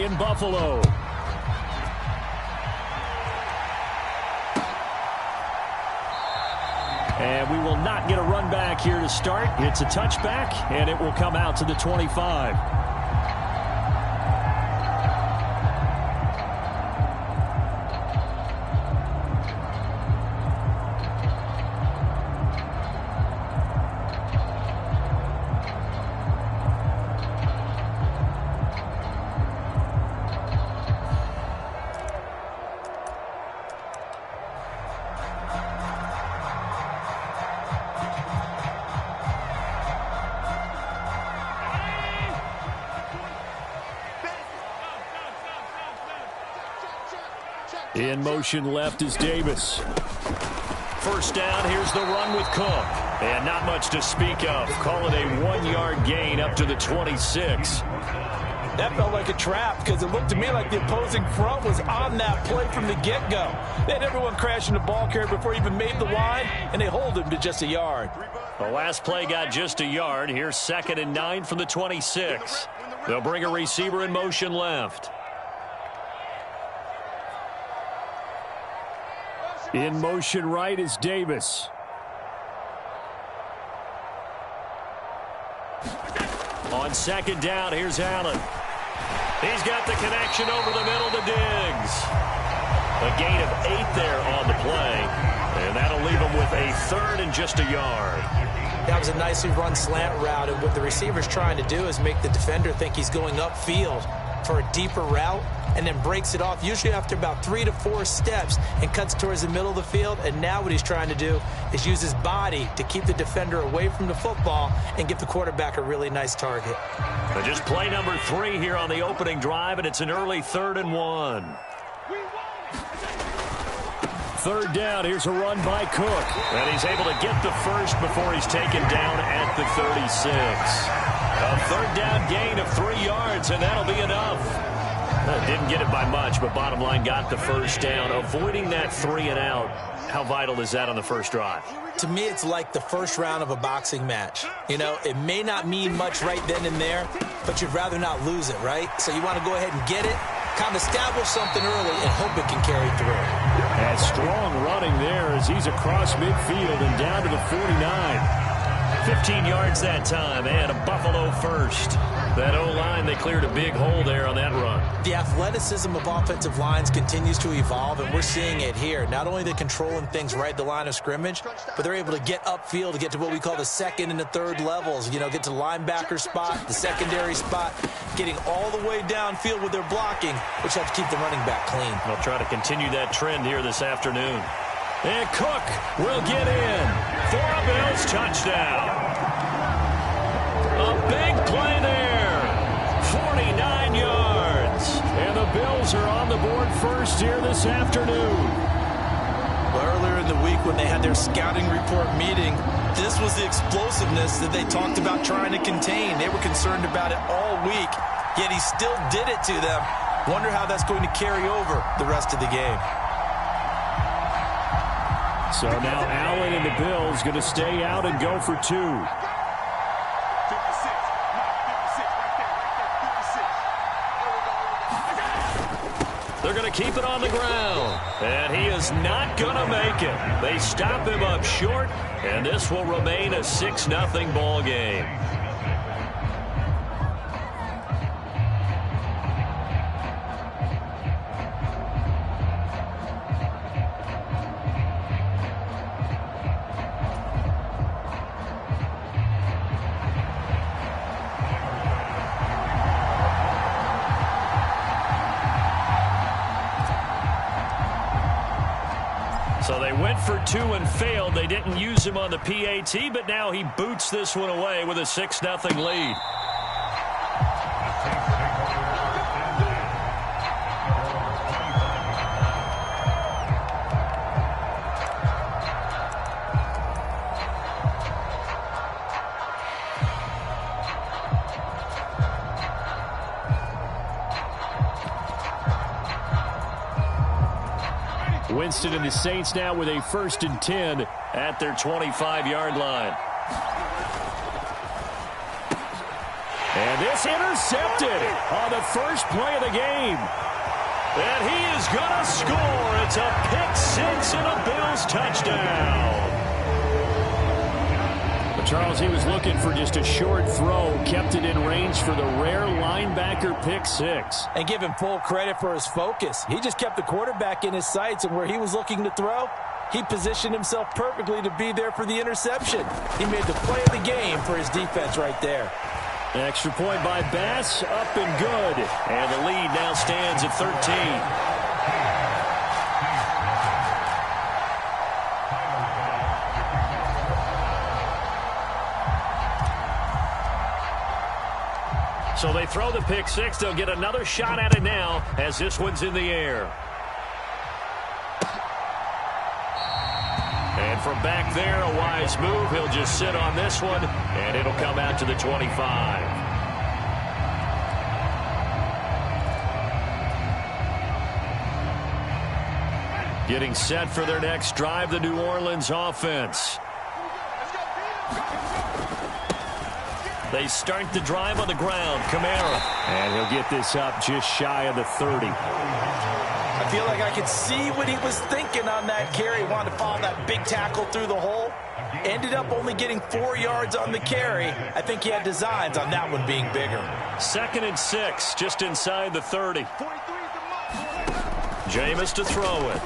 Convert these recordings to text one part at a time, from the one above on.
in Buffalo. And we will not get a run back here to start. It's a touchback, and it will come out to the 25. In motion left is Davis. First down, here's the run with Cook. And not much to speak of. Call it a 1-yard gain up to the 26. That felt like a trap because it looked to me like the opposing front was on that play from the get-go. They had everyone crashing the ball carrier before he even made the line, and they hold him to just a yard. The last play got just a yard. Here's 2nd and 9 from the 26. They'll bring a receiver in motion left. In motion right is Davis. On 2nd down, here's Allen. He's got the connection over the middle to Diggs. A gain of 8 there on the play. And that'll leave him with a 3rd and just a yard. That was a nicely run slant route. And what the receiver's trying to do is make the defender think he's going upfield for a deeper route, and then breaks it off, usually after about 3 to 4 steps, and cuts towards the middle of the field. And now what he's trying to do is use his body to keep the defender away from the football and give the quarterback a really nice target. But just play number 3 here on the opening drive, and it's an early 3rd and 1. 3rd down, here's a run by Cook. And he's able to get the first before he's taken down at the 36. A 3rd down gain of 3 yards, and that'll be enough. Didn't get it by much, but bottom line got the first down. Avoiding that 3 and out, how vital is that on the first drive? To me, it's like the first round of a boxing match. You know, it may not mean much right then and there, but you'd rather not lose it, right? So you want to go ahead and get it, kind of establish something early, and hope it can carry through. And strong running there as he's across midfield and down to the 49. 15 yards that time, and a Buffalo first. That O-line, they cleared a big hole there on that run. The athleticism of offensive lines continues to evolve, and we're seeing it here. Not only are they controlling things right at the line of scrimmage, but they're able to get upfield to get to what we call the 2nd and the 3rd levels. You know, get to the linebacker spot, the secondary spot, getting all the way downfield with their blocking, which helps keep the running back clean. They'll try to continue that trend here this afternoon. And Cook will get in for a Bills touchdown. A big play there. 49 yards. And the Bills are on the board first here this afternoon. Well, earlier in the week when they had their scouting report meeting, this was the explosiveness that they talked about trying to contain. They were concerned about it all week, yet he still did it to them. Wonder how that's going to carry over the rest of the game. So now Allen and the Bills going to stay out and go for 2. They're going to keep it on the ground. And he is not going to make it. They stop him up short, and this will remain a 6-0 ball game. So they went for 2 and failed. They didn't use him on the PAT, but now he boots this one away with a 6-0 lead. Winston and the Saints now with a 1st and 10 at their 25-yard line. And this intercepted on the first play of the game. And he is going to score. It's a pick six and a Bills touchdown. But Charles, he was looking for just a short throw, kept it in range for the rare linebacker pick six. And give him full credit for his focus. He just kept the quarterback in his sights, and where he was looking to throw, he positioned himself perfectly to be there for the interception. He made the play of the game for his defense right there. Extra point by Bass, up and good. And the lead now stands at 13. So they throw the pick six. They'll get another shot at it now as this one's in the air. And from back there, a wise move. He'll just sit on this one, and it'll come out to the 25. Getting set for their next drive, the New Orleans offense. They start the drive on the ground. Kamara. And he'll get this up just shy of the 30. I feel like I could see what he was thinking on that carry. Wanted to follow that big tackle through the hole. Ended up only getting 4 yards on the carry. I think he had designs on that one being bigger. 2nd and 6, just inside the 30. Jameis to throw it.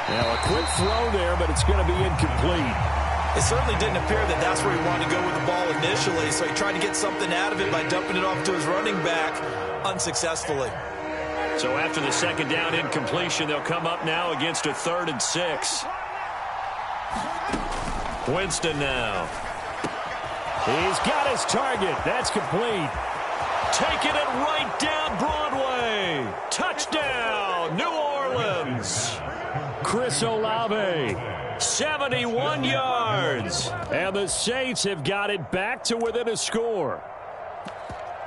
Now a quick throw there, but it's going to be incomplete. It certainly didn't appear that that's where he wanted to go with the ball initially, so he tried to get something out of it by dumping it off to his running back unsuccessfully. So after the 2nd down incompletion, they'll come up now against a 3rd and 6. Winston now. He's got his target. That's complete. Taking it right down Broadway. Touchdown, New Orleans. Chris Olave, 71 yards. And the Saints have got it back to within a score.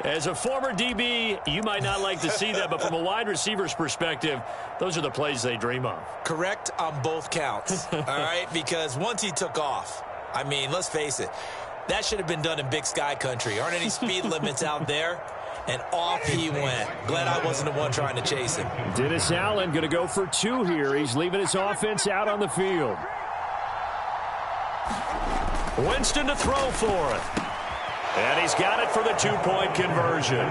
As a former DB, you might not like to see that, but from a wide receiver's perspective, those are the plays they dream of. Correct on both counts, all right? Because once he took off, I mean, let's face it, that should have been done in Big Sky country. Aren't any speed limits out there? And off he went. Glad I wasn't the one trying to chase him. Dennis Allen going to go for 2 here. He's leaving his offense out on the field. Winston to throw for it. And he's got it for the 2-point conversion.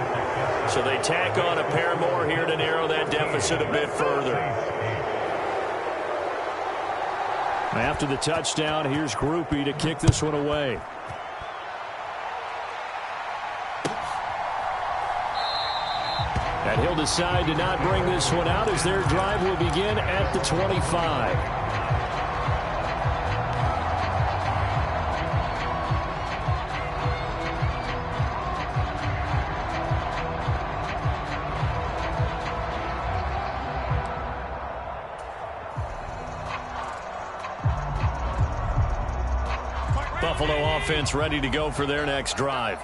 So they tack on a pair more here to narrow that deficit a bit further. After the touchdown, here's Grupe to kick this one away. And he'll decide to not bring this one out as their drive will begin at the 25. Buffalo offense ready to go for their next drive.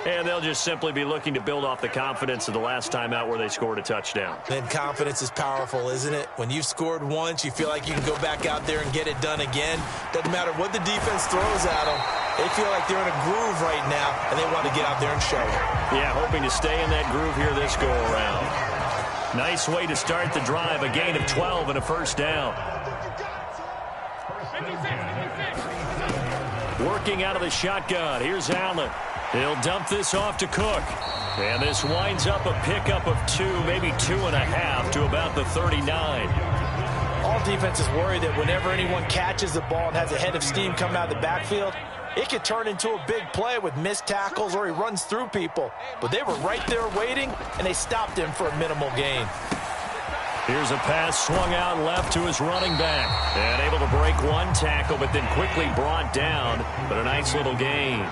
And they'll just simply be looking to build off the confidence of the last time out where they scored a touchdown. And confidence is powerful, isn't it? When you've scored once, you feel like you can go back out there and get it done again. Doesn't matter what the defense throws at them. They feel like they're in a groove right now, and they want to get out there and show it. Yeah, hoping to stay in that groove here this go-around. Nice way to start the drive. A gain of 12 and a first down. Working out of the shotgun. Here's Allen. He'll dump this off to Cook. And this winds up a pickup of 2, maybe 2.5 to about the 39. All defenses worry that whenever anyone catches the ball and has a head of steam come out of the backfield, it could turn into a big play with missed tackles or he runs through people. But they were right there waiting, and they stopped him for a minimal gain. Here's a pass swung out left to his running back. And able to break one tackle, but then quickly brought down. But a nice little gain.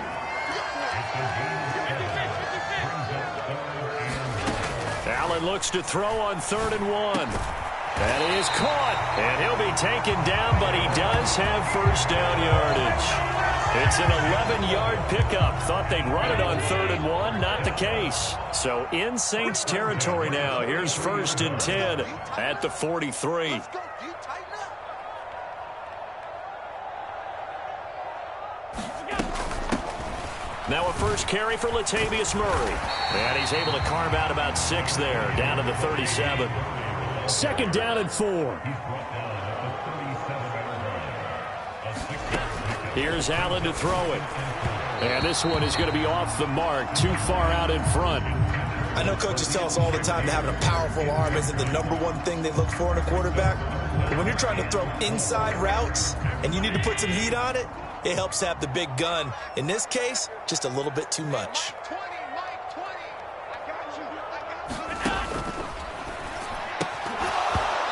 Allen looks to throw on 3rd and 1. That is caught. And he'll be taken down, but he does have first down yardage. It's an 11-yard pickup. Thought they'd run it on 3rd and 1. Not the case. So in Saints territory now. Here's 1st and 10 at the 43. Now a first carry for Latavius Murray. And he's able to carve out about 6 there, down to the 37. Second down and 4. Here's Allen to throw it. And this one is going to be off the mark, too far out in front. I know coaches tell us all the time that having a powerful arm isn't the #1 thing they look for in a quarterback. But when you're trying to throw inside routes and you need to put some heat on it, it helps have the big gun. In this case, just a little bit too much.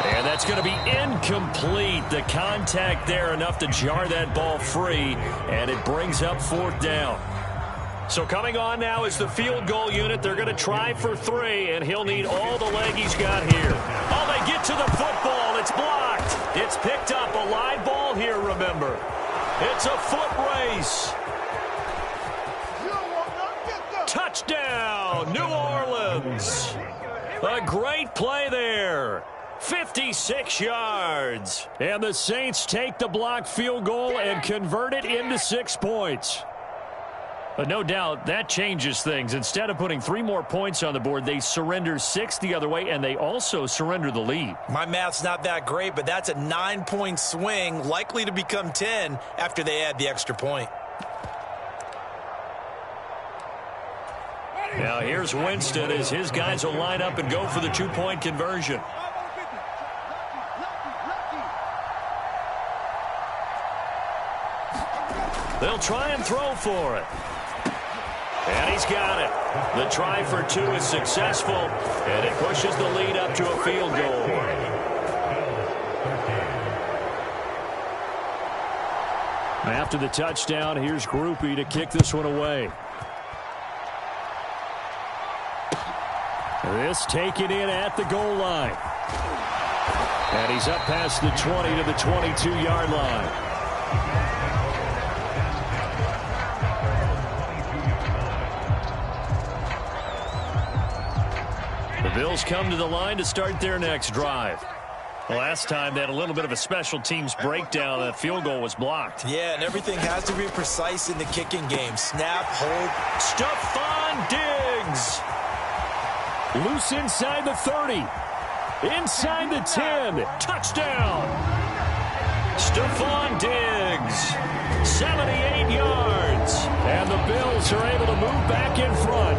And that's going to be incomplete. The contact there enough to jar that ball free, and it brings up 4th down. So coming on now is the field goal unit. They're going to try for 3, and he'll need all the leg he's got here. Oh, they get to the football. It's blocked. It's picked up. A live ball here, remember. It's a foot race. Touchdown, New Orleans. A great play there. 56 yards. And the Saints take the blocked field goal and convert it into 6 points. But no doubt that changes things. Instead of putting 3 more points on the board, they surrender 6 the other way, and they also surrender the lead. My math's not that great, but that's a 9-point swing, likely to become 10 after they add the extra point. Now here's Winston as his guys will line up and go for the 2-point conversion. They'll try and throw for it. And he's got it. The try for 2 is successful, and it pushes the lead up to a field goal. After the touchdown, here's Grupe to kick this one away. This taken in at the goal line. And he's up past the 20 to the 22-yard line. The Bills come to the line to start their next drive. Last time they had a little bit of a special teams breakdown. That field goal was blocked. Yeah, and everything has to be precise in the kicking game. Snap, hold. Stephon Diggs. Loose inside the 30. Inside the 10. Touchdown. Stephon Diggs. 78 yards. And the Bills are able to move back in front.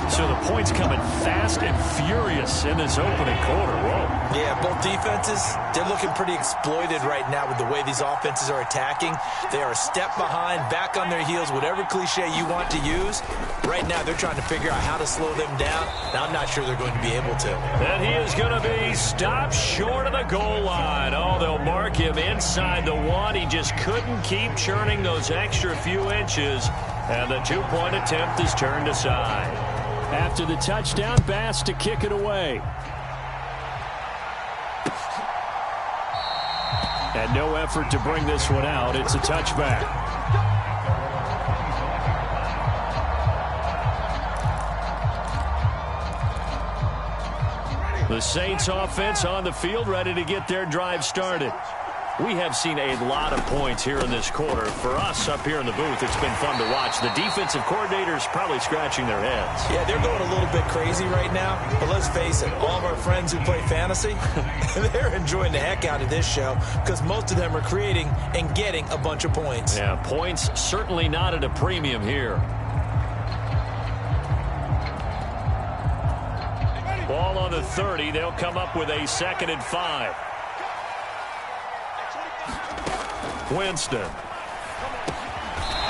So the points coming fast and furious in this opening quarter. Whoa. Yeah, both defenses, they're looking pretty exploited right now with the way these offenses are attacking. They are a step behind, back on their heels, whatever cliche you want to use. Right now, they're trying to figure out how to slow them down. Now, I'm not sure they're going to be able to. And he is going to be stopped short of the goal line. Oh, they'll mark him inside the 1. He just couldn't keep churning those extra few inches. And the 2-point attempt is turned aside. After the touchdown, Bass to kick it away. And no effort to bring this one out. It's a touchback. The Saints offense on the field, ready to get their drive started. We have seen a lot of points here in this quarter. For us up here in the booth, it's been fun to watch. The defensive coordinators probably scratching their heads. Yeah, they're going a little bit crazy right now. But let's face it, all of our friends who play fantasy, they're enjoying the heck out of this show because most of them are creating and getting a bunch of points. Yeah, points certainly not at a premium here. Ball on the 30. They'll come up with a 2nd and 5. Winston.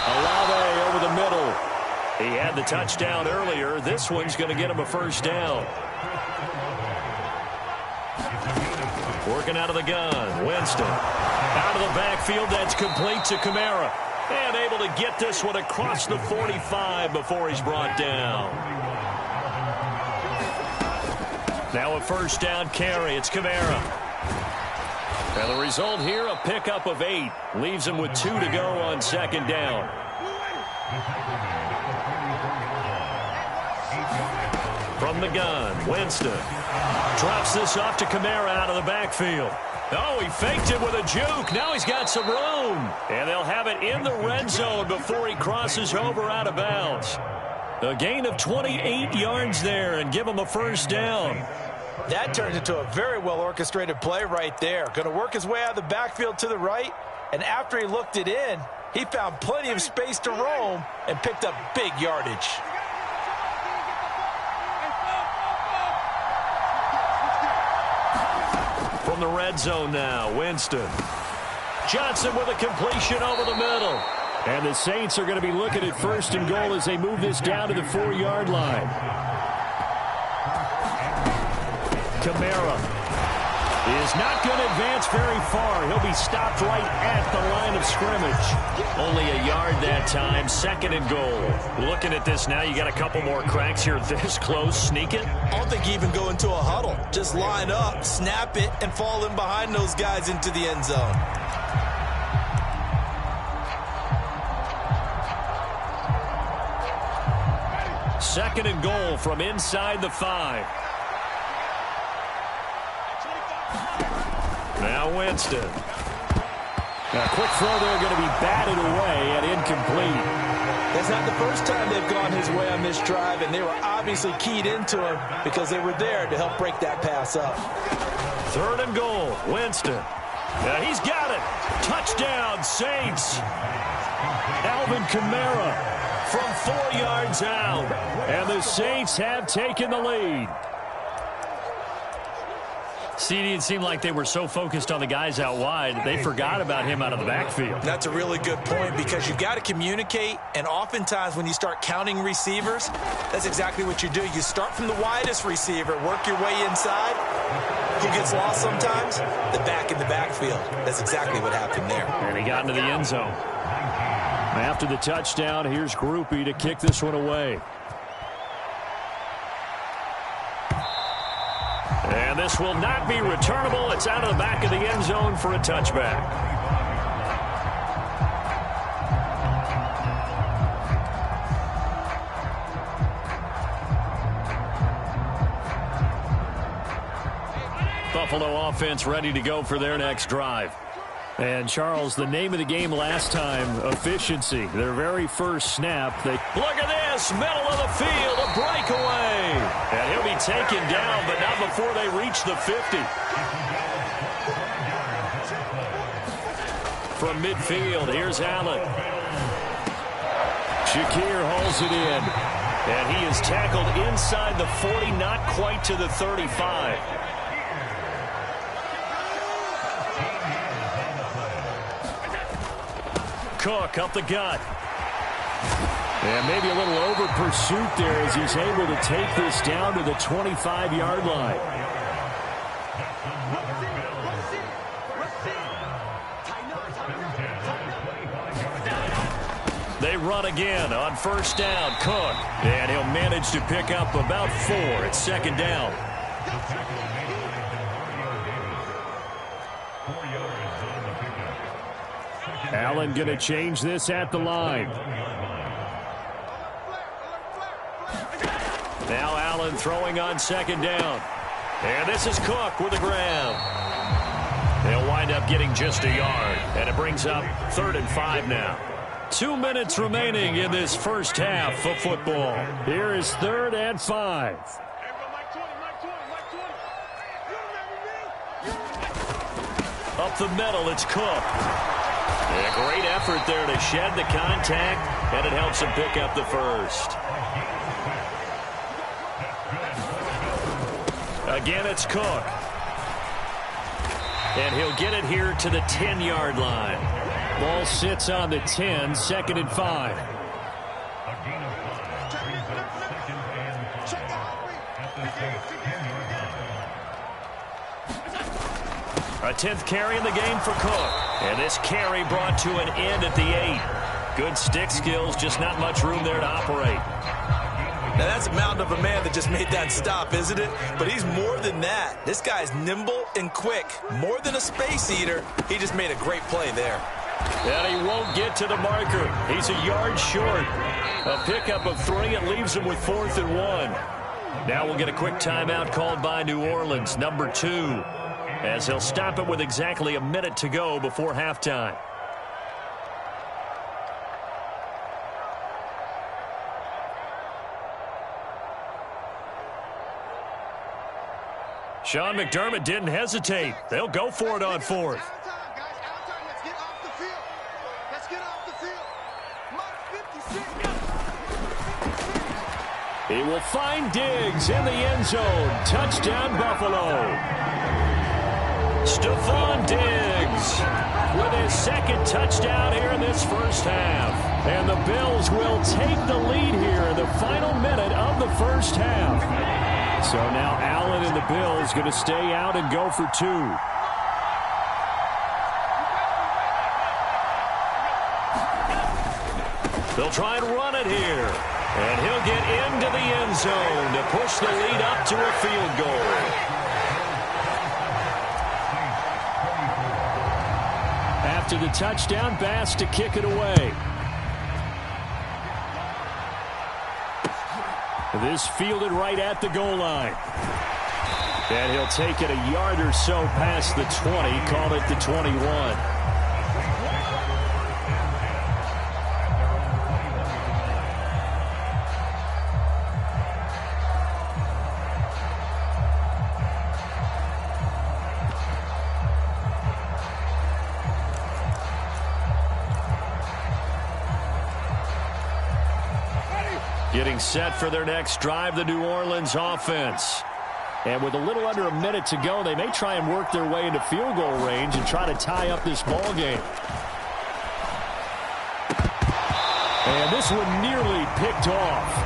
Olave over the middle. He had the touchdown earlier. This one's going to get him a 1st down. Working out of the gun. Winston. Out of the backfield. That's complete to Kamara. And able to get this one across the 45 before he's brought down. Now a 1st down carry. It's Kamara. And the result here, a pickup of 8. Leaves him with 2 to go on 2nd down. From the gun, Winston. Drops this off to Kamara out of the backfield. Oh, he faked it with a juke. Now he's got some room. And they'll have it in the red zone before he crosses over out of bounds. A gain of 28 yards there and give him a first down. That turned into a very well-orchestrated play right there. Going to work his way out of the backfield to the right. And after he looked it in, he found plenty of space to roam and picked up big yardage. From the red zone now, Winston. Johnson with a completion over the middle. And the Saints are going to be looking at first and goal as they move this down to the 4-yard line. Kamara is not going to advance very far. He'll be stopped right at the line of scrimmage. Only a yard that time, second and goal. Looking at this now, you got a couple more cracks here this close. Sneak it. I don't think you even go into a huddle. Just line up, snap it, and fall in behind those guys into the end zone. Second and goal from inside the 5. Now Winston. A quick throw there going to be batted away and incomplete. That's not the first time they've gone his way on this drive, and they were obviously keyed into him because they were there to help break that pass up. Third and goal, Winston. He's got it. Touchdown, Saints. Alvin Kamara from 4 yards out. And the Saints have taken the lead. CD, it seemed like they were so focused on the guys out wide, they forgot about him out of the backfield. That's a really good point because you've got to communicate, and oftentimes when you start counting receivers, that's exactly what you do. You start from the widest receiver, work your way inside. Who gets lost sometimes? The back in the backfield. That's exactly what happened there. And he got into the end zone. After the touchdown, here's Grupe to kick this one away. And this will not be returnable. It's out of the back of the end zone for a touchback. Buffalo offense ready to go for their next drive. And, Charles, the name of the game last time, efficiency. Their very first snap. Look at this, middle of the field, a breakaway. And he'll be taken down, but not before they reach the 50. From midfield, here's Allen. Shakir hauls it in. And he is tackled inside the 40, not quite to the 35. Cook up the gut. And maybe a little over pursuit there as he's able to take this down to the 25-yard line. They run again on first down. Cook. And he'll manage to pick up about 4. It's second down. Allen going to change this at the line. Now Allen throwing on second down. And this is Cook with a grab. They'll wind up getting just a yard. And it brings up 3rd and 5 now. 2 minutes remaining in this first half of football. Here is 3rd and 5. Up the middle, it's Cook. A great effort there to shed the contact, and it helps him pick up the first. Again, it's Cook. And he'll get it here to the 10-yard line. Ball sits on the 10, 2nd and 5. A 10th carry in the game for Cook. And this carry brought to an end at the 8. Good stick skills, just not much room there to operate. Now that's a mountain of a man that just made that stop, isn't it? But he's more than that. This guy's nimble and quick. More than a space eater. He just made a great play there. And he won't get to the marker. He's a yard short. A pickup of 3. It leaves him with 4th and 1. Now we'll get a quick timeout called by New Orleans, number 2, as he'll stop it with exactly a minute to go before halftime. Sean McDermott didn't hesitate. They'll go for it on 4th. He will find Diggs in the end zone. Touchdown, Buffalo. Stephon Diggs with his second touchdown here in this first half. And the Bills will take the lead here in the final minute of the first half. So now Allen and the Bills going to stay out and go for 2. They'll try and run it here. And he'll get into the end zone to push the lead up to a field goal. After the touchdown, Bass to kick it away. This fielded right at the goal line. And he'll take it a yard or so past the 20, call it the 21. Getting set for their next drive, the New Orleans offense. And with a little under a minute to go, they may try and work their way into field goal range and try to tie up this ball game. And this one nearly picked off.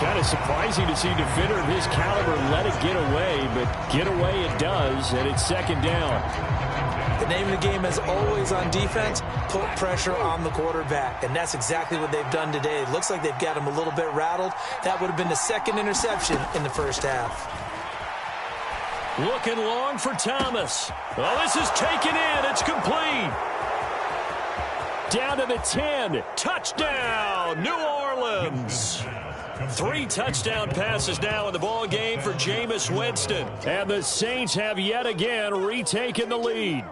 Kind of surprising to see a defender of his caliber let it get away, but get away it does, and it's second down. The name of the game is always on defense, put pressure on the quarterback, and that's exactly what they've done today. It looks like they've got him a little bit rattled. That would have been the second interception in the first half. Looking long for Thomas. Oh, this is taken in. It's complete. Down to the 10. Touchdown, New Orleans. 3 touchdown passes now in the ball game for Jameis Winston. And the Saints have yet again retaken the lead.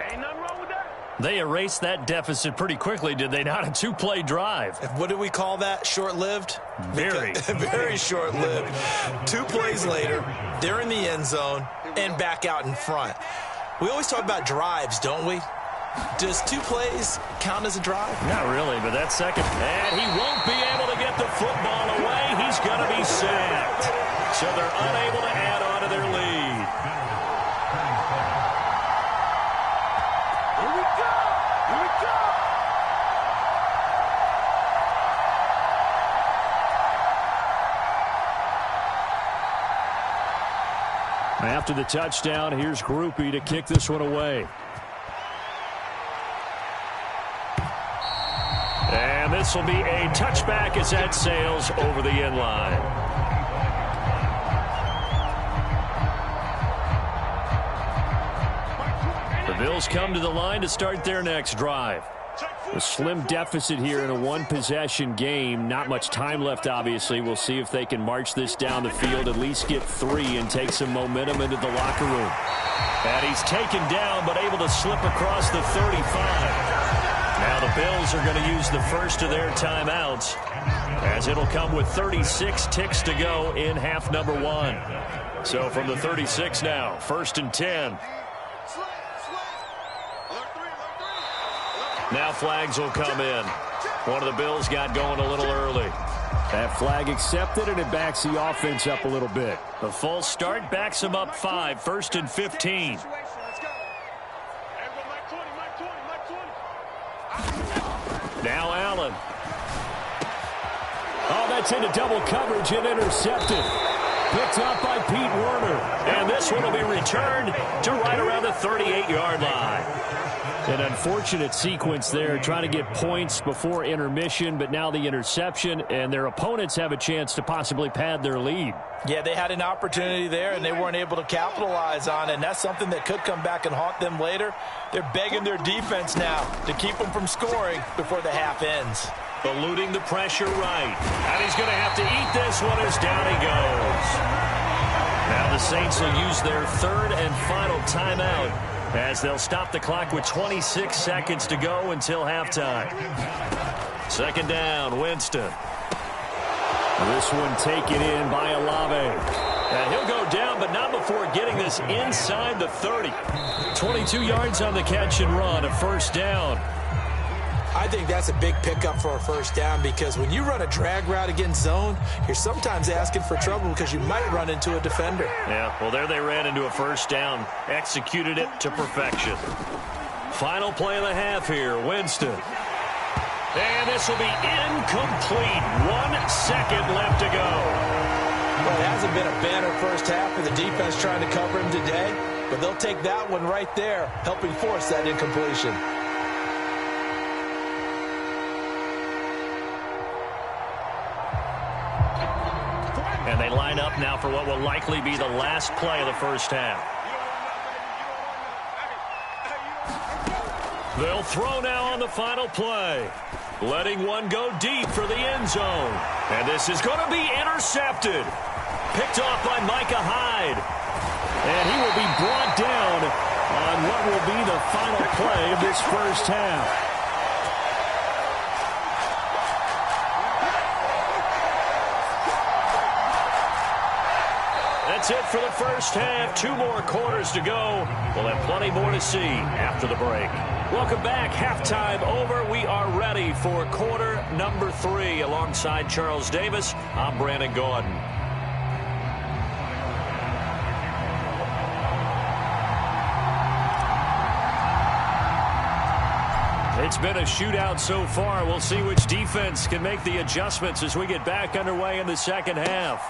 Ain't nothing wrong with that. They erased that deficit pretty quickly, did they not? A 2-play drive. What do we call that? Short-lived? Very. Very short-lived. 2 plays later, they're in the end zone and back out in front. We always talk about drives, don't we? Does 2 plays count as a drive? Not really, but that second. And he won't be able to get the football away. He's going to be sacked. So they're unable to add on to their lead. Here we go. Here we go. After the touchdown, here's Groupie to kick this one away. And this will be a touchback as that sails over the end line. The Bills come to the line to start their next drive. A slim deficit here in a one-possession game. Not much time left, obviously. We'll see if they can march this down the field, at least get 3 and take some momentum into the locker room. And he's taken down, but able to slip across the 35. Now the Bills are going to use the first of their timeouts, as it'll come with 36 ticks to go in half number 1. So from the 36 now, 1st and 10. Now flags will come in. One of the Bills got going a little early. That flag accepted, and it backs the offense up a little bit. The false start backs them up 5, 1st and 15. Now Allen. Oh, that's into double coverage and intercepted. Picked up by Pete Werner. And this one will be returned to right around the 38-yard line. An unfortunate sequence there, trying to get points before intermission, but now the interception, and their opponents have a chance to possibly pad their lead. Yeah, they had an opportunity there, and they weren't able to capitalize on it, and that's something that could come back and haunt them later. They're begging their defense now to keep them from scoring before the half ends. eluding the pressure right. And he's going to have to eat this one as down he goes. Now the Saints will use their third and final timeout as they'll stop the clock with 26 seconds to go until halftime. Second down, Winston. This one taken in by Olave. And he'll go down, but not before getting this inside the 30. 22 yards on the catch and run, a first down. I think that's a big pickup for a first down because when you run a drag route against zone, you're sometimes asking for trouble because you might run into a defender. Yeah, well, there they ran into a first down. Executed it to perfection. Final play of the half here, Winston. And this will be incomplete. 1 second left to go. Well, it hasn't been a banner first half for the defense trying to cover him today, but they'll take that one right there, helping force that incompletion. And they line up now for what will likely be the last play of the first half. They'll throw now on the final play. Letting one go deep for the end zone. And this is going to be intercepted. Picked off by Micah Hyde. And he will be brought down on what will be the final play of this first half. That's it for the first half. 2 more quarters to go. We'll have plenty more to see after the break. Welcome back. Halftime over. We are ready for quarter number 3. Alongside Charles Davis, I'm Brandon Gaudin. It's been a shootout so far. We'll see which defense can make the adjustments as we get back underway in the second half.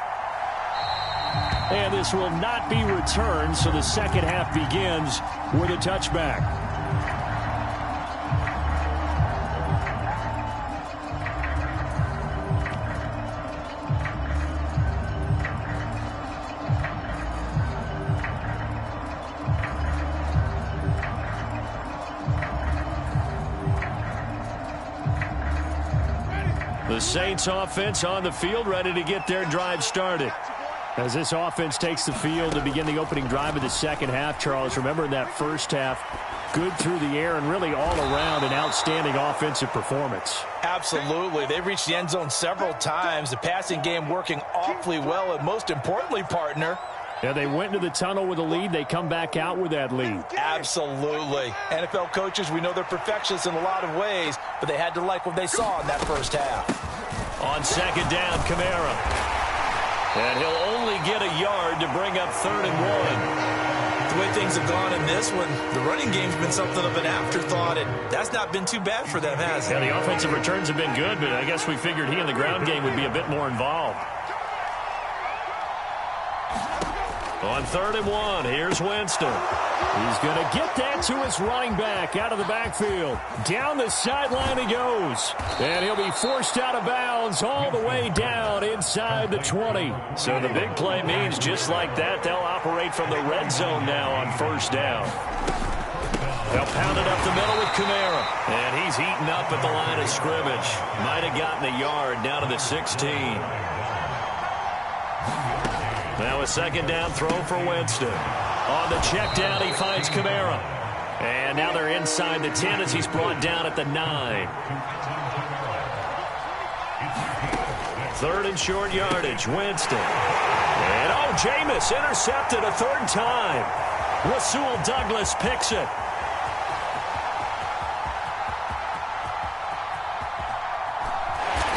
And this will not be returned, so the second half begins with a touchback. The Saints offense on the field, ready to get their drive started. As this offense takes the field to begin the opening drive of the second half, Charles, remember in that first half, good through the air and really all around an outstanding offensive performance. Absolutely. They reached the end zone several times. The passing game working awfully well, and most importantly, partner, yeah, they went into the tunnel with a lead. They come back out with that lead. Absolutely. NFL coaches, we know they're perfectionists in a lot of ways, but they had to like what they saw in that first half. On second down, Kamara. And he'll only get a yard to bring up 3rd and 1. The way things have gone in this one, the running game's been something of an afterthought, and that's not been too bad for them, has it? Yeah, the offensive returns have been good, but I guess we figured he in the ground game would be a bit more involved. On 3rd and 1, here's Winston. He's going to get that to his running back out of the backfield. Down the sideline he goes. And he'll be forced out of bounds all the way down inside the 20. So the big play means just like that, they'll operate from the red zone now on first down. They'll pound it up the middle with Kamara. And he's eaten up at the line of scrimmage. Might have gotten a yard down to the 16. Now a second down throw for Winston. On the check down, he finds Kamara. And now they're inside the 10 as he's brought down at the 9. 3rd and short yardage, Winston. And Jameis intercepted a 3rd time. Rasul Douglas picks it.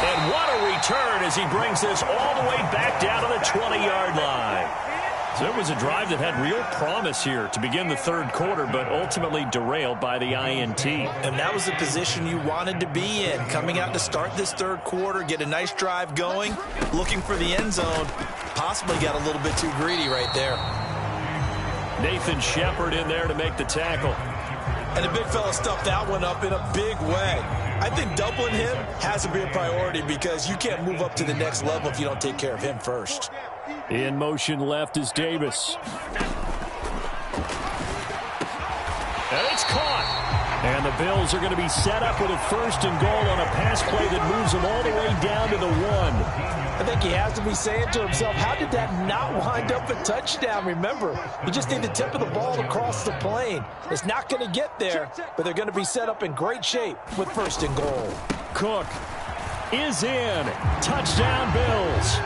And what a return as he brings this all the way back down to the 20-yard line. So it was a drive that had real promise here to begin the 3rd quarter, but ultimately derailed by the INT. And that was the position you wanted to be in, coming out to start this 3rd quarter, get a nice drive going, looking for the end zone. Possibly got a little bit too greedy right there. Nathan Shepard in there to make the tackle. And the big fella stuffed that one up in a big way. I think doubling him has to be a priority because you can't move up to the next level if you don't take care of him first. In motion left is Davis. And it's caught. And the Bills are going to be set up with a 1st and goal on a pass play that moves them all the way down to the 1. I think he has to be saying to himself, how did that not wind up a touchdown? Remember, you just need the tip of the ball across the plane. It's not going to get there, but they're going to be set up in great shape with 1st and goal. Cook is in. Touchdown, Bills.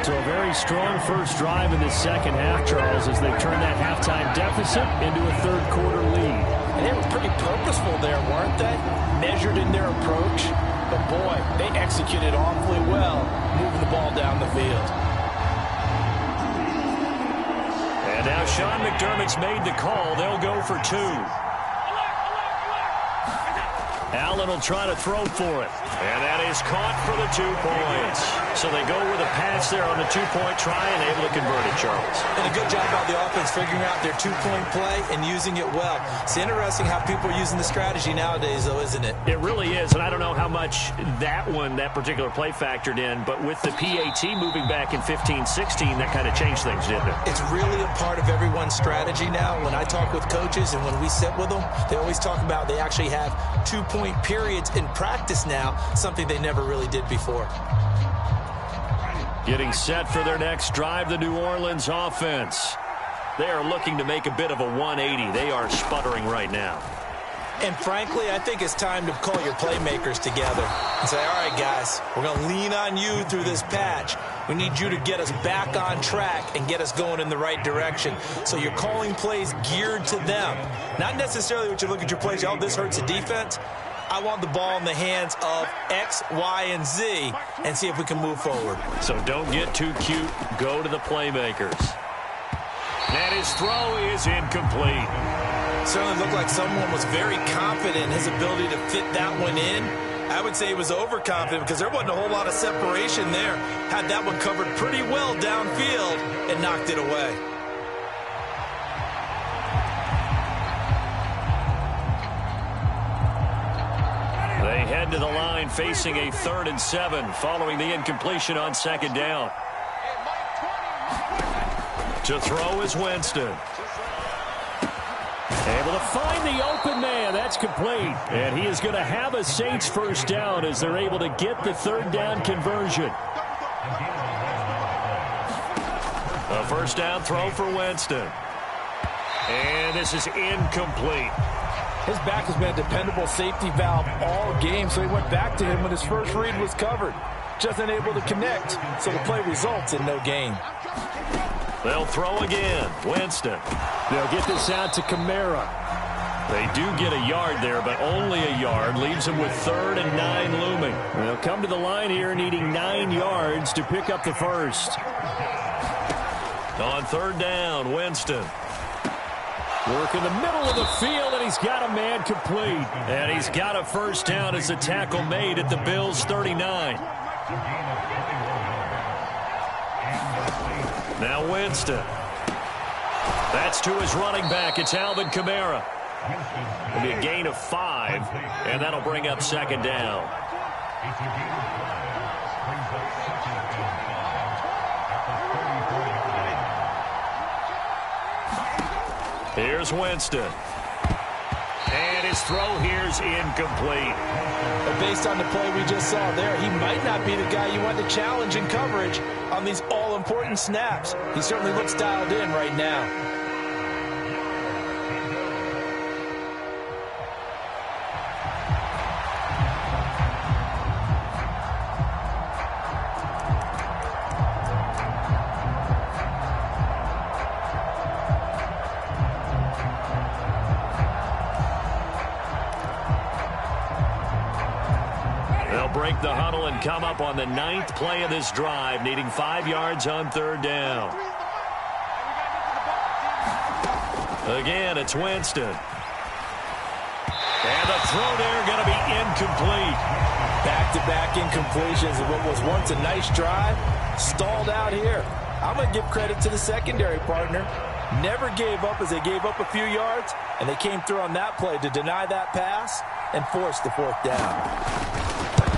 So a very strong first drive in the second half, Charles, as they turn that halftime deficit into a third-quarter lead. And they were pretty purposeful there, weren't they? Measured in their approach. But, boy, they executed awfully well, moving the ball down the field. And now Sean McDermott's made the call. They'll go for 2. Allen will try to throw for it. And that is caught for the 2 points. So they go with a pass there on the 2-point try and able to convert it, Charles. And a good job by the offense figuring out their 2-point play and using it well. It's interesting how people are using the strategy nowadays, though, isn't it? It really is, and I don't know how much that particular play factored in, but with the PAT moving back in 15-16, that kind of changed things, didn't it? It's really a part of everyone's strategy now. When I talk with coaches and when we sit with them, they always talk about they actually have 2-point periods in practice now, something they never really did before. Getting set for their next drive, the New Orleans offense. They are looking to make a bit of a 180. They are sputtering right now. And frankly, I think it's time to call your playmakers together and say, all right, guys, we're going to lean on you through this patch. We need you to get us back on track and get us going in the right direction. So you're calling plays geared to them. Not necessarily what you look at your plays, oh, this hurts the defense. I want the ball in the hands of X, Y, and Z and see if we can move forward. So don't get too cute. Go to the playmakers. And his throw is incomplete. Certainly looked like someone was very confident in his ability to fit that one in. I would say he was overconfident because there wasn't a whole lot of separation there. Had that one covered pretty well downfield and knocked it away. They head to the line facing a 3rd and 7 following the incompletion on 2nd down. To throw is Winston. Able to find the open man. That's complete. And he is going to have a Saints 1st down as they're able to get the 3rd down conversion. A 1st down throw for Winston. And this is incomplete. His back has been a dependable safety valve all game, so he went back to him when his first read was covered. Just unable to connect, so the play results in no gain. They'll throw again. Winston. They'll get this out to Kamara. They do get a yard there, but only a yard. Leaves them with 3rd and 9 looming. They'll come to the line here needing 9 yards to pick up the 1st. On 3rd down, Winston. Work in the middle of the field, and he's got a man complete. And he's got a 1st down as a tackle made at the Bills' 39. Now Winston. That's to his running back. It's Alvin Kamara. It'll be a gain of 5, and that'll bring up 2nd down. Here's Winston. And his throw here's incomplete. But based on the play we just saw there, he might not be the guy you want to challenge in coverage on these all-important snaps. He certainly looks dialed in right now. Break the huddle and come up on the 9th play of this drive, needing 5 yards on 3rd down. Again, it's Winston. And the throw there going to be incomplete. Back-to-back incompletions of what was once a nice drive, stalled out here. I'm going to give credit to the secondary partner. Never gave up as they gave up a few yards, and they came through on that play to deny that pass and force the 4th down.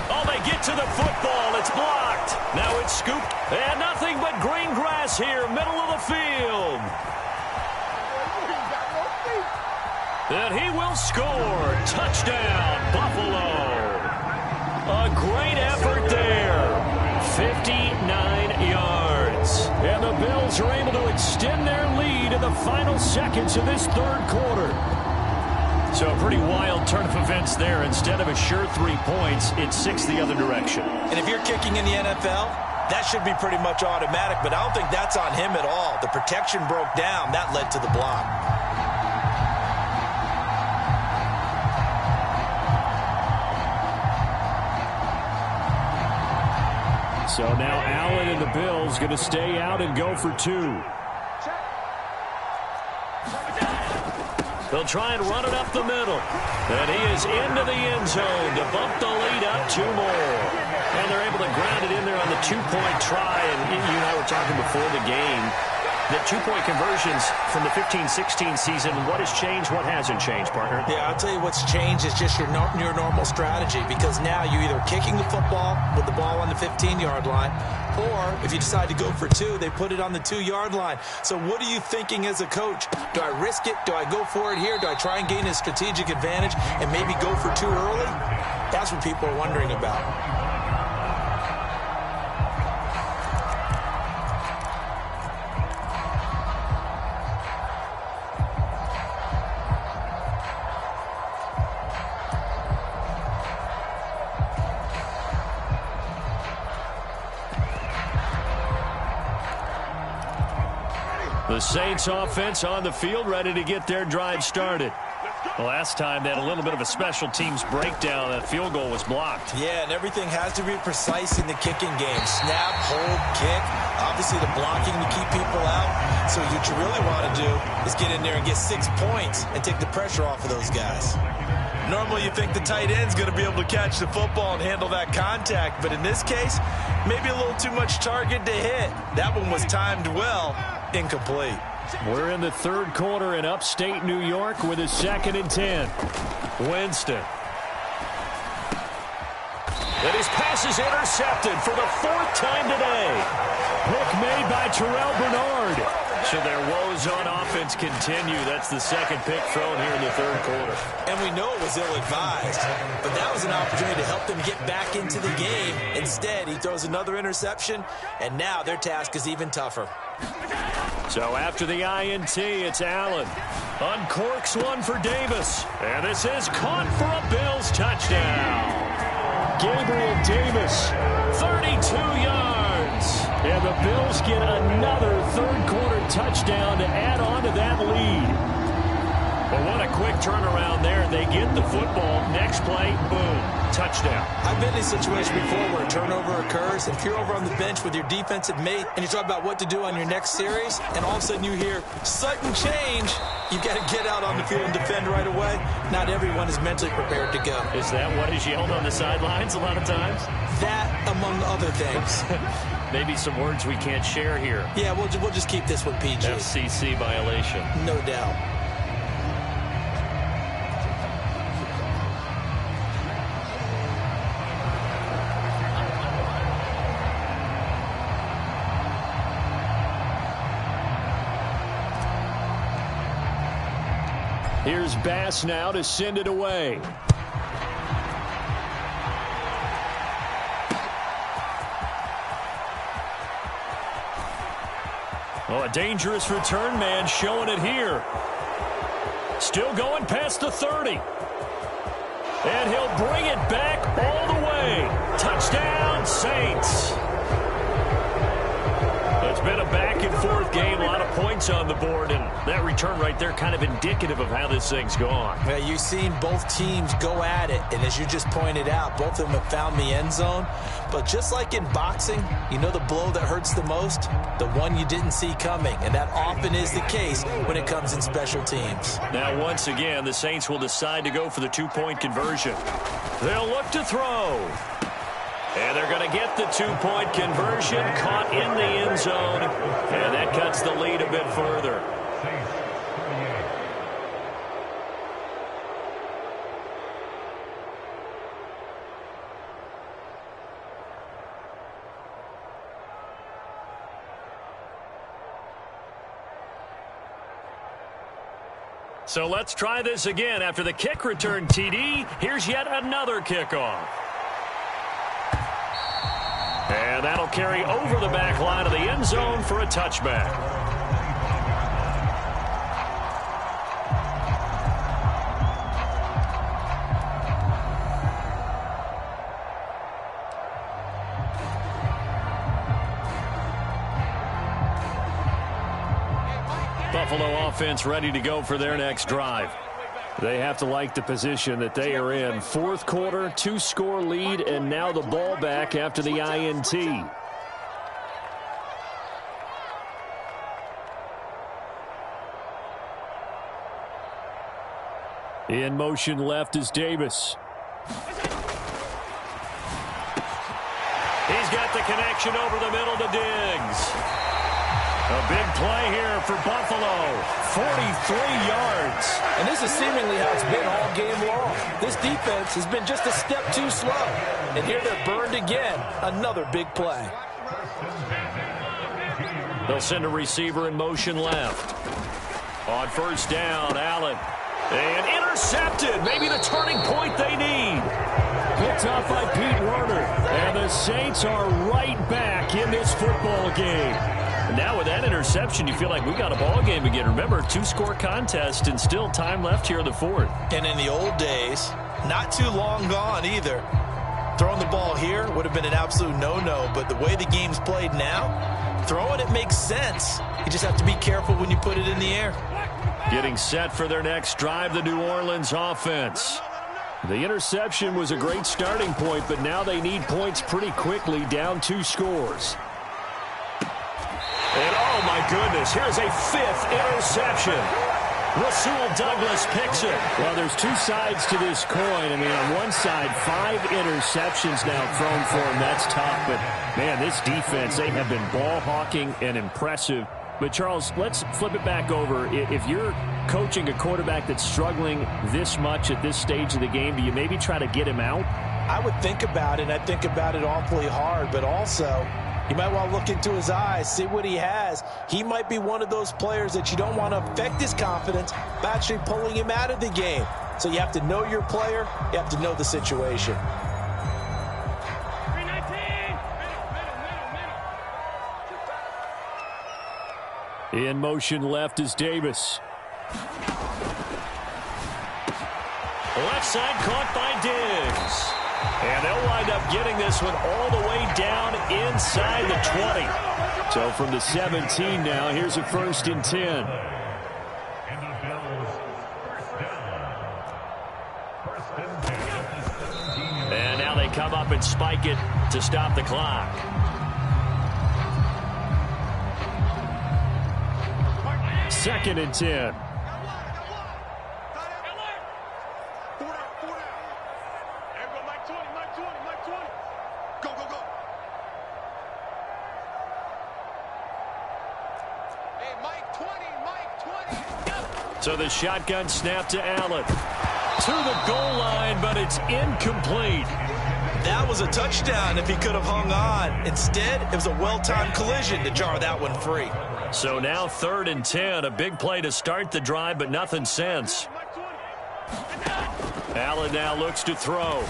Oh, they get to the football. It's blocked. Now it's scooped. And nothing but green grass here, middle of the field. And he will score. Touchdown, Buffalo. A great effort there. 59 yards. And the Bills are able to extend their lead in the final seconds of this third quarter. So a pretty wild turn of events there. Instead of a sure 3 points, it's 6 the other direction. And if you're kicking in the NFL, that should be pretty much automatic, but I don't think that's on him at all. The protection broke down. That led to the block. So now Allen and the Bills going to stay out and go for 2. They'll try and run it up the middle. And he is into the end zone to bump the lead up 2 more. And they're able to ground it in there on the 2-point try. And you and I were talking before the game that 2-point conversions from the 15-16 season, what has changed, what hasn't changed, partner? Yeah, I'll tell you what's changed is just your normal strategy, because now you're either kicking the football with the ball on the 15-yard line, or if you decide to go for 2, they put it on the 2-yard line. So what are you thinking as a coach? Do I risk it? Do I go for it here? Do I try and gain a strategic advantage and maybe go for 2 early? That's what people are wondering about. The Saints offense on the field, ready to get their drive started. Last time they had a little bit of a special teams breakdown. That field goal was blocked. Yeah, and everything has to be precise in the kicking game. Snap, hold, kick. Obviously the blocking to keep people out. So what you really want to do is get in there and get 6 points and take the pressure off of those guys. Normally you think the tight end's going to be able to catch the football and handle that contact. But in this case, maybe a little too much target to hit. That one was timed well. Incomplete. We're in the third quarter in upstate New York with a 2nd and 10. Winston. And his pass is intercepted for the 4th time today. Pick made by Terrell Bernard. So their woes on offense continue. That's the 2nd pick thrown here in the third quarter. And we know it was ill-advised, but that was an opportunity to help them get back into the game. Instead, he throws another interception, and now their task is even tougher. So after the INT, it's Allen. Uncorks one for Davis. And this is caught for a Bills touchdown. Gabriel Davis, 32 yards. And the Bills get another third quarter touchdown to add on to that lead. Well, what a quick turnaround there. They get the football. Next play, boom, touchdown. I've been in a situation before where a turnover occurs. If you're over on the bench with your defensive mate and you talk about what to do on your next series, and all of a sudden you hear sudden change, you've got to get out on the field and defend right away. Not everyone is mentally prepared to go. Is that what is yelled on the sidelines a lot of times? That, among other things. Maybe some words we can't share here. Yeah, we'll just keep this one PG. FCC violation. No doubt. Here's Bass now to send it away. Oh, a dangerous return man showing it here. Still going past the 30. And he'll bring it back all the way. Touchdown, Saints. It's been a back-and-forth game, a lot of points on the board, and that return right there kind of indicative of how this thing's gone. Yeah, you've seen both teams go at it, and as you just pointed out, both of them have found the end zone. But just like in boxing, you know the blow that hurts the most? The one you didn't see coming, and that often is the case when it comes in special teams. Now, once again, the Saints will decide to go for the 2-point conversion. They'll look to throw. And they're going to get the 2-point conversion, caught in the end zone, and that cuts the lead a bit further. So let's try this again. After the kick return TD, here's yet another kickoff. And that'll carry over the back line of the end zone for a touchback. Buffalo offense ready to go for their next drive. They have to like the position that they are in. Fourth quarter, 2-score lead, and now the ball back after the INT. In motion left is Davis. He's got the connection over the middle to Diggs. A big play here for Buffalo. 43 yards. And this is seemingly how it's been all game long. This defense has been just a step too slow. And here they're burned again. Another big play. They'll send a receiver in motion left. On first down, Allen. And intercepted. Maybe the turning point they need. Picked off by Pete Werner. And the Saints are right back in this football game. Now with that interception, you feel like we got a ball game again. Remember, 2-score contest and still time left here in the fourth. And in the old days, not too long gone either. Throwing the ball here would have been an absolute no-no, but the way the game's played now, throwing it makes sense. You just have to be careful when you put it in the air. Getting set for their next drive, the New Orleans offense. The interception was a great starting point, but now they need points pretty quickly, down 2 scores. And oh my goodness, here's a 5th interception. Rasul Douglas picks it. Well, there's 2 sides to this coin. I mean, on one side, 5 interceptions now thrown for him. That's tough. But, man, this defense, they have been ball hawking and impressive. But, Charles, let's flip it back over. If you're coaching a quarterback that's struggling this much at this stage of the game, do you maybe try to get him out? I would think about it, and I think about it awfully hard, but also you might want to look into his eyes, see what he has. He might be one of those players that you don't want to affect his confidence by actually pulling him out of the game. So you have to know your player. You have to know the situation. In motion left is Davis. Left side caught by Diggs. And they'll wind up getting this one all the way down inside the 20. So from the 17 now, here's a 1st and 10. And now they come up and spike it to stop the clock. Second and 10. So the shotgun snap to Allen. To the goal line, but it's incomplete. That was a touchdown if he could have hung on. Instead, it was a well-timed collision to jar that one free. So now 3rd and 10. A big play to start the drive, but nothing since. Allen now looks to throw.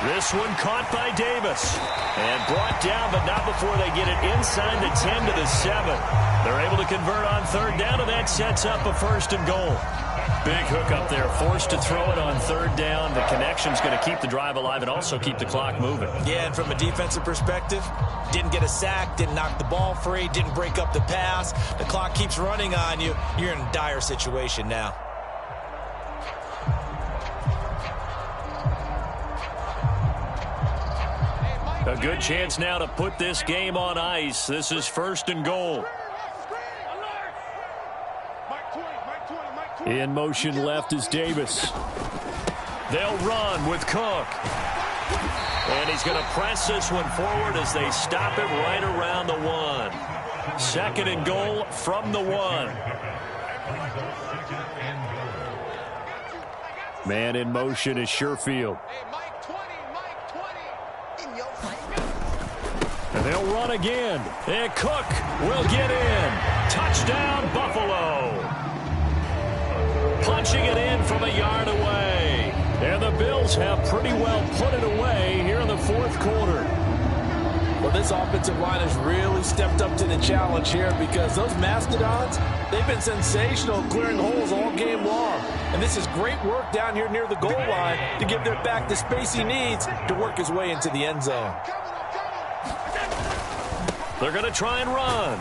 This one caught by Davis. And brought down, but not before they get it inside the 10 to the 7. They're able to convert on 3rd down, and that sets up a 1st and goal. Big hook up there, forced to throw it on 3rd down. The connection's going to keep the drive alive and also keep the clock moving. Yeah, and from a defensive perspective, didn't get a sack, didn't knock the ball free, didn't break up the pass. The clock keeps running on you. You're in a dire situation now. A good chance now to put this game on ice. This is 1st and goal. In motion left is Davis. They'll run with Cook. And he's going to press this one forward as they stop it right around the 1. 2nd and goal from the 1. Man in motion is Sherfield. And they'll run again. And Cook will get in. Touchdown, Buffalo. punching it in from a yard away. And the Bills have pretty well put it away here in the fourth quarter. Well, this offensive line has really stepped up to the challenge here because those Mastodons, they've been sensational clearing holes all game long. And this is great work down here near the goal line to give their back the space he needs to work his way into the end zone. They're going to try and run.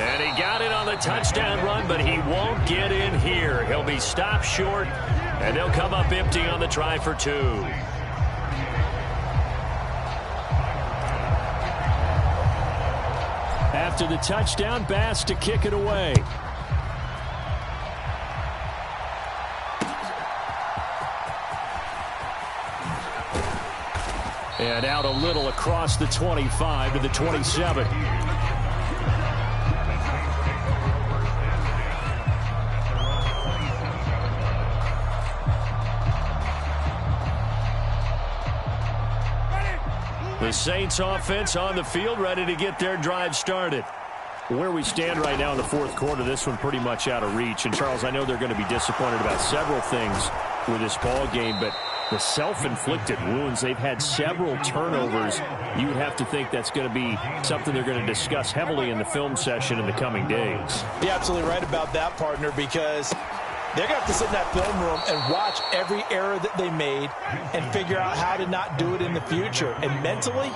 And he got it on the touchdown run, but he won't get in here. He'll be stopped short, and they'll come up empty on the try for 2. After the touchdown, Bass to kick it away. And out a little across the 25 to the 27. The Saints offense on the field, ready to get their drive started. Where we stand right now in the fourth quarter, this one pretty much out of reach. And, Charles, I know they're going to be disappointed about several things with this ball game, but the self-inflicted wounds, they've had several turnovers. You would have to think that's going to be something they're going to discuss heavily in the film session in the coming days. You're absolutely right about that, partner, because they're going to have to sit in that film room and watch every error that they made and figure out how to not do it in the future. And mentally,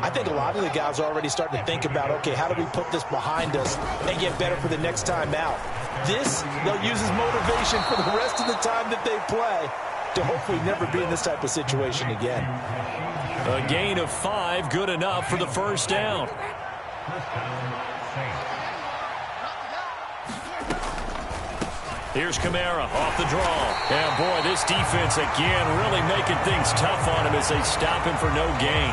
I think a lot of the guys are already starting to think about, okay, how do we put this behind us and get better for the next time out? This, they'll use as motivation for the rest of the time that they play to hopefully never be in this type of situation again. A gain of 5, good enough for the first down. Here's Kamara off the draw. And, boy, this defense again really making things tough on him as they stop him for no gain.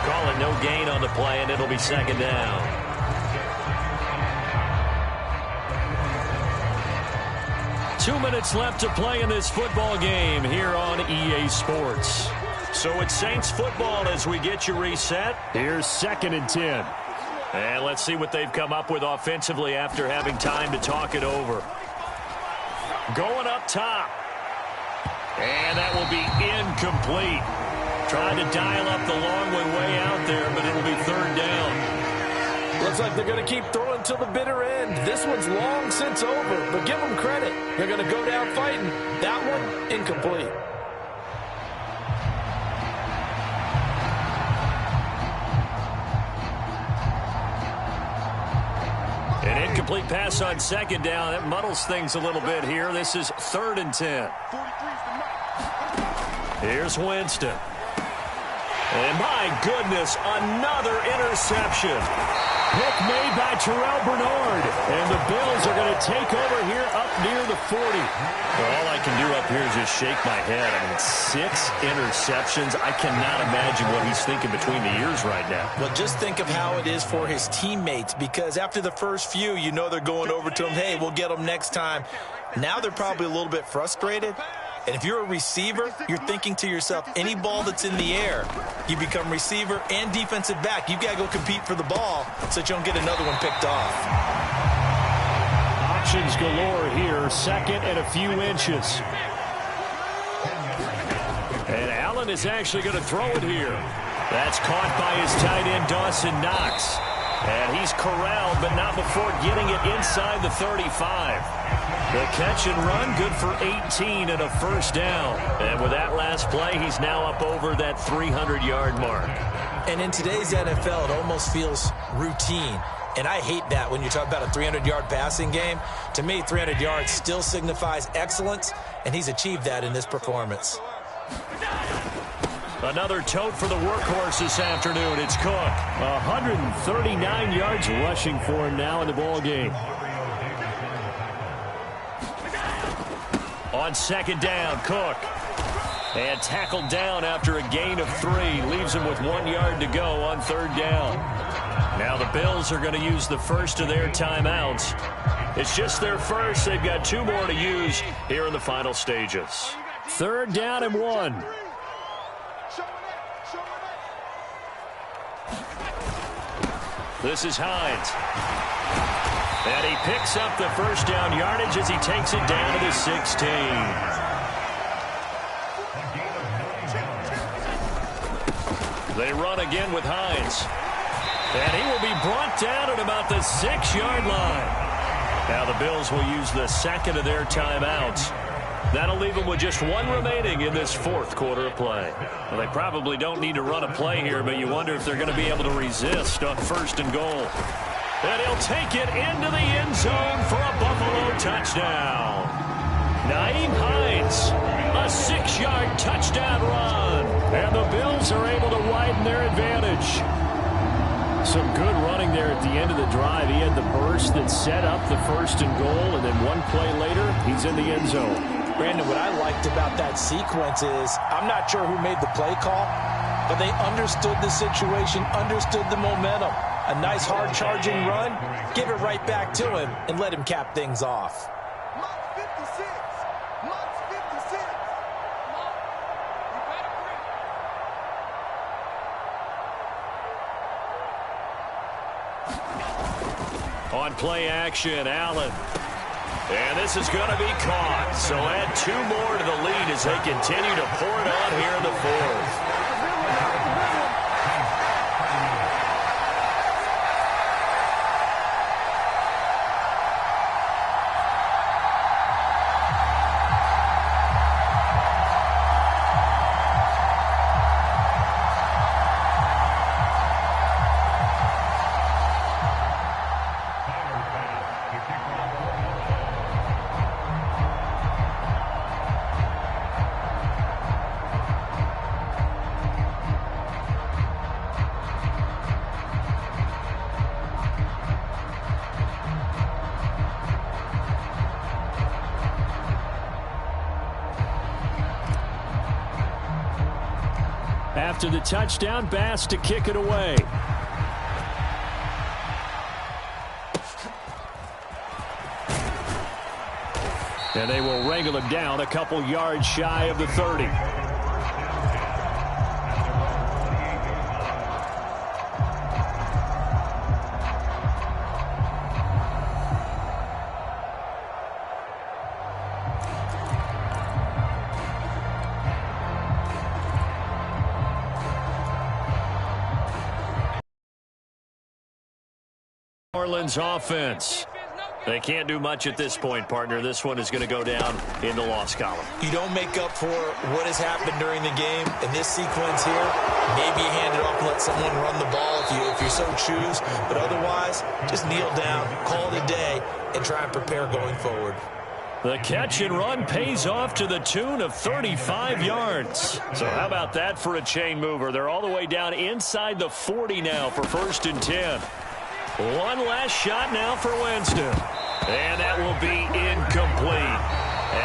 Call it no gain on the play, and it'll be second down. Two minutes left to play in this football game here on EA Sports. So it's Saints football as we get you reset. Here's 2nd and 10. And let's see what they've come up with offensively after having time to talk it over. Going up top. And that will be incomplete. Trying to dial up the long way out there, but it'll be third down. Looks like they're going to keep throwing till the bitter end. This one's long since over, but give them credit. They're going to go down fighting. That one, incomplete. An incomplete pass on second down. That muddles things a little bit here. This is 3rd and 10. Here's Winston. And my goodness, another interception. Pick made by Terrell Bernard. And the Bills are going to take over here up near the 40. Well, all I can do up here is just shake my head. I mean, 6 interceptions. I cannot imagine what he's thinking between the ears right now. Well, just think of how it is for his teammates, because after the first few, you know they're going over to him, hey, we'll get them next time. Now they're probably a little bit frustrated. And if you're a receiver, you're thinking to yourself, any ball that's in the air, you become receiver and defensive back. You've got to go compete for the ball so that you don't get another one picked off. Options galore here. 2nd and a few inches. And Allen is actually going to throw it here. That's caught by his tight end, Dawson Knox. And he's corralled, but not before getting it inside the 35. The catch and run, good for 18 and a first down. And with that last play, he's now up over that 300-yard mark. And in today's NFL, it almost feels routine. And I hate that when you talk about a 300-yard passing game. To me, 300 yards still signifies excellence, and he's achieved that in this performance. Another tote for the workhorse this afternoon. It's Cook. 139 yards rushing for him now in the ball game. On second down, Cook. And tackled down after a gain of 3. Leaves him with 1 yard to go on third down. Now the Bills are going to use the first of their timeouts. It's just their first. They've got 2 more to use here in the final stages. 3rd down and 1. This is Hines. And he picks up the first down yardage as he takes it down to the 16. They run again with Hines. And he will be brought down at about the 6-yard line. Now the Bills will use the second of their timeouts. That'll leave them with just one remaining in this fourth quarter of play. Well, they probably don't need to run a play here, but you wonder if they're going to be able to resist on 1st and goal. And he'll take it into the end zone for a Buffalo touchdown. Nyheim Hines, a 6-yard touchdown run. And the Bills are able to widen their advantage. Some good running there at the end of the drive. He had the burst that set up the 1st and goal, and then one play later, he's in the end zone. Brandon, what I liked about that sequence is I'm not sure who made the play call, but they understood the situation, understood the momentum. A nice hard charging run, give it right back to him, and let him cap things off. On play action, Allen. And this is going to be caught. So add 2 more to the lead as they continue to pour it on here in the 4th. After the touchdown, Bass to kick it away. And they will wrangle him down a couple yards shy of the 30. Orleans offense. They can't do much at this point, partner. This one is going to go down in the loss column. You don't make up for what has happened during the game. In this sequence here, maybe you hand it off and let someone run the ball if you so choose. But otherwise, just kneel down, call it a day, and try and prepare going forward. The catch and run pays off to the tune of 35 yards. So how about that for a chain mover? They're all the way down inside the 40 now for 1st and 10. One last shot now for Winston. And that will be incomplete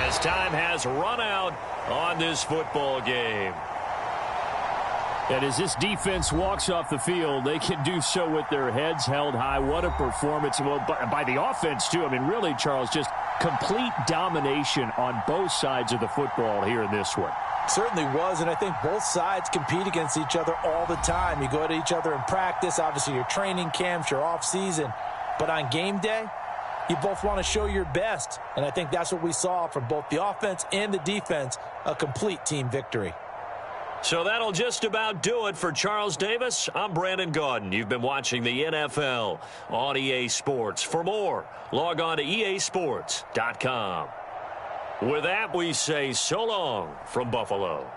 as time has run out on this football game. And as this defense walks off the field, they can do so with their heads held high. What a performance by the offense, too. I mean, really, Charles, just complete domination on both sides of the football here in this one. Certainly was, and I think both sides compete against each other all the time. You go at each other in practice, obviously your training camps, your off-season. But on game day, you both want to show your best. And I think that's what we saw from both the offense and the defense, a complete team victory. So that'll just about do it for Charles Davis. I'm Brandon Gaudin. You've been watching the NFL on EA Sports. For more, log on to easports.com. With that, we say so long from Buffalo.